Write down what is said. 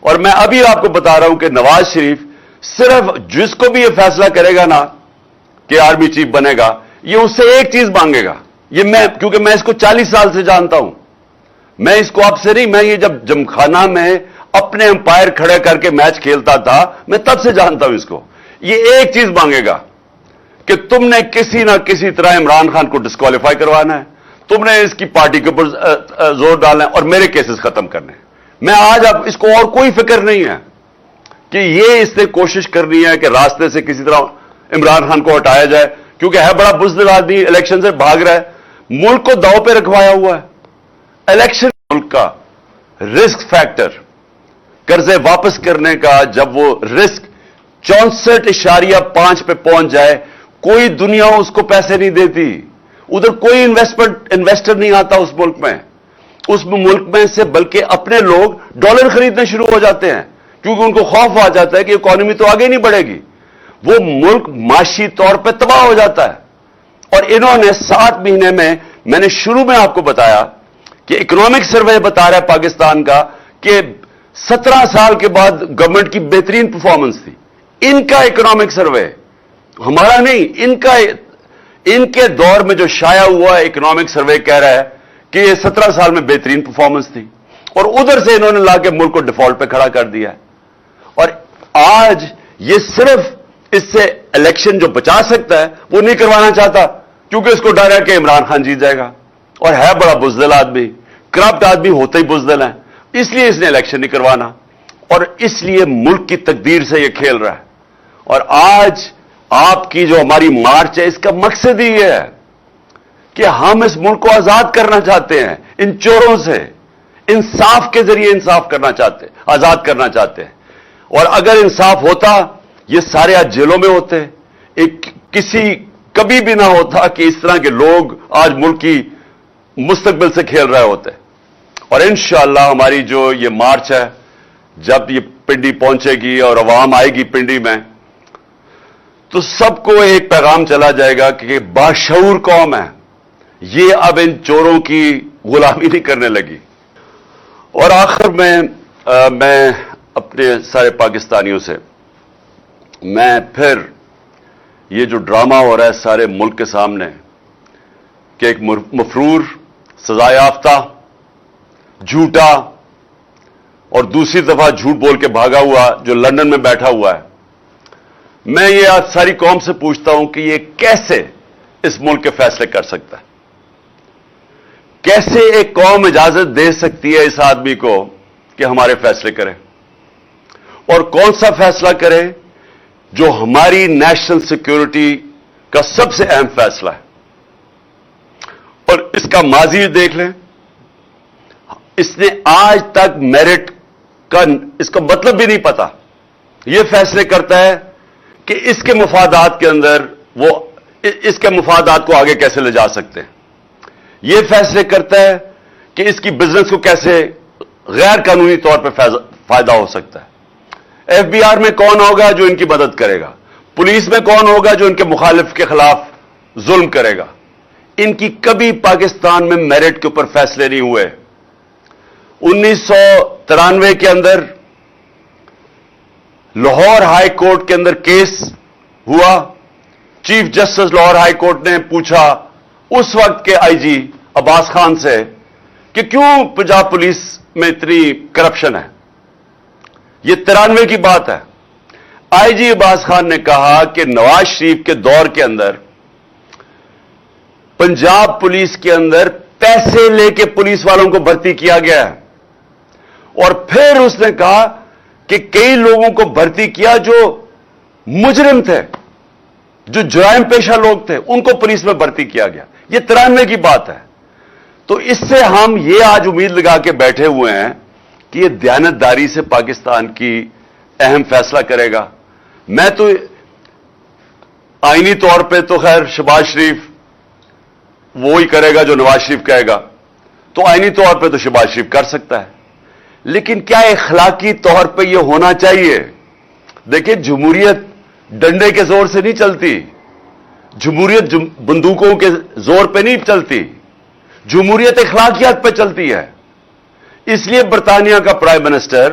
اور میں ابھی آپ کو بتا رہا ہوں کہ نواز شریف صرف جس کو بھی یہ فیصلہ کرے گا نا کہ آرمی چیف بنے گا، یہ اس سے ایک چیز مانگے گا. یہ میں کیونکہ میں اس کو 40 سال سے جانتا ہوں، میں اس کو اب سے نہیں، میں یہ جب جمخانہ میں اپنے امپائر کھڑے کر کے میچ کھیلتا تھا میں تب سے جانتا ہوں اس کو. یہ ایک چیز مانگے گا کہ تم نے کسی نہ کسی طرح عمران خان کو ڈسکوالیفائی کروانا ہے، تم نے اس کی پارٹی کے اوپر زور ڈالنا ہے اور میرے کیسز ختم کرنے ہیں. میں آج اب اس کو اور کوئی فکر نہیں ہے کہ یہ اس نے کوشش کرنی ہے کہ راستے سے کسی طرح عمران خان کو ہٹایا جائے، کیونکہ ہے بڑا بزدل آدمی، الیکشن سے بھاگ رہا ہے، ملک کو داؤ پہ رکھوایا ہوا ہے. الیکشن ملک کا رسک فیکٹر، قرضے واپس کرنے کا جب وہ رسک 64.5 پہ پہنچ جائے، کوئی دنیا اس کو پیسے نہیں دیتی، ادھر کوئی انویسٹر نہیں آتا اس ملک میں. اس ملک میں سے بلکہ اپنے لوگ ڈالر خریدنے شروع ہو جاتے ہیں کیونکہ ان کو خوف آ جاتا ہے کہ اکانومی تو آگے نہیں بڑھے گی. وہ ملک معاشی طور پہ تباہ ہو جاتا ہے. اور انہوں نے 7 مہینے میں نے شروع میں آپ کو بتایا کہ اکنامک سروے بتا رہا ہے پاکستان کا کہ 17 سال کے بعد گورنمنٹ کی بہترین پرفارمنس تھی. ان کا اکنامک سروے، ہمارا نہیں، ان کے دور میں جو شائع ہوا اکنامک سروے کہہ رہا ہے کہ یہ 17 سال میں بہترین پرفارمنس تھی، اور ادھر سے انہوں نے لا کے ملک کو ڈیفالٹ پہ کھڑا کر دیا ہے. اور آج یہ صرف اس سے الیکشن جو بچا سکتا ہے وہ نہیں کروانا چاہتا کیونکہ اس کو ڈر ہے کہ عمران خان جیت جائے گا، اور ہے بڑا بزدل آدمی، کرپٹ آدمی ہوتے ہی بزدل ہے، اس لیے اس نے الیکشن نہیں کروانا اور اس لیے ملک کی تقدیر سے یہ کھیل رہا ہے. اور آج آپ کی جو ہماری مارچ ہے اس کا مقصد ہی یہ ہے کہ ہم اس ملک کو آزاد کرنا چاہتے ہیں، ان چوروں سے انصاف کے ذریعے انصاف کرنا چاہتے ہیں، آزاد کرنا چاہتے ہیں. اور اگر انصاف ہوتا یہ سارے آج جیلوں میں ہوتے، کبھی بھی نہ ہوتا کہ اس طرح کے لوگ آج ملک کی مستقبل سے کھیل رہے ہوتے. اور انشاءاللہ ہماری جو یہ مارچ ہے جب یہ پنڈی پہنچے گی اور عوام آئے گی پنڈی میں تو سب کو ایک پیغام چلا جائے گا کہ باشعور قوم ہے، یہ اب ان چوروں کی غلامی نہیں کرنے لگی. اور آخر میں اپنے سارے پاکستانیوں سے میں پھر یہ جو ڈرامہ ہو رہا ہے سارے ملک کے سامنے کہ ایک مفرور، سزا یافتہ، جھوٹا اور دوسری دفعہ جھوٹ بول کے بھاگا ہوا جو لندن میں بیٹھا ہوا ہے، میں یہ آج ساری قوم سے پوچھتا ہوں کہ یہ کیسے اس ملک کے فیصلے کر سکتا ہے؟ کیسے ایک قوم اجازت دے سکتی ہے اس آدمی کو کہ ہمارے فیصلے کرے؟ اور کون سا فیصلہ کرے جو ہماری نیشنل سیکیورٹی کا سب سے اہم فیصلہ ہے؟ اور اس کا ماضی دیکھ لیں، اس نے آج تک میرٹ کا اس کا مطلب بھی نہیں پتا. یہ فیصلے کرتا ہے کہ اس کے مفادات کے اندر وہ اس کے مفادات کو آگے کیسے لے جا سکتے ہیں. یہ فیصلے کرتا ہے کہ اس کی بزنس کو کیسے غیر قانونی طور پہ فائدہ ہو سکتا ہے. ایف بی آر میں کون ہوگا جو ان کی مدد کرے گا؟ پولیس میں کون ہوگا جو ان کے مخالف کے خلاف ظلم کرے گا؟ ان کی کبھی پاکستان میں میرٹ کے اوپر فیصلے نہیں ہوئے. 1993 کے اندر لاہور ہائی کورٹ کے اندر کیس ہوا، chief justice Lahore high court نے پوچھا اس وقت کے آئی جی عباس خان سے کہ کیوں پنجاب پولیس میں اتنی کرپشن ہے. یہ 93 کی بات ہے. آئی جی عباس خان نے کہا کہ نواز شریف کے دور کے اندر پنجاب پولیس کے اندر پیسے لے کے پولیس والوں کو بھرتی کیا گیا ہے. اور پھر اس نے کہا کہ کئی لوگوں کو بھرتی کیا جو مجرم تھے، جو جرائم پیشہ لوگ تھے، ان کو پولیس میں بھرتی کیا گیا. یہ 93 کی بات ہے. تو اس سے ہم یہ آج امید لگا کے بیٹھے ہوئے ہیں کہ یہ دیانتداری سے پاکستان کی اہم فیصلہ کرے گا. میں تو آئینی طور پہ تو خیر شہباز شریف وہی کرے گا جو نواز شریف کہے گا، تو آئینی طور پہ تو شہباز شریف کر سکتا ہے، لیکن کیا اخلاقی طور پہ یہ ہونا چاہیے؟ دیکھیں جمہوریت ڈنڈے کے زور سے نہیں چلتی، جمہوریت بندوقوں کے زور پہ نہیں چلتی، جمہوریت اخلاقیات پہ چلتی ہے. اس لیے برطانیہ کا پرائم منسٹر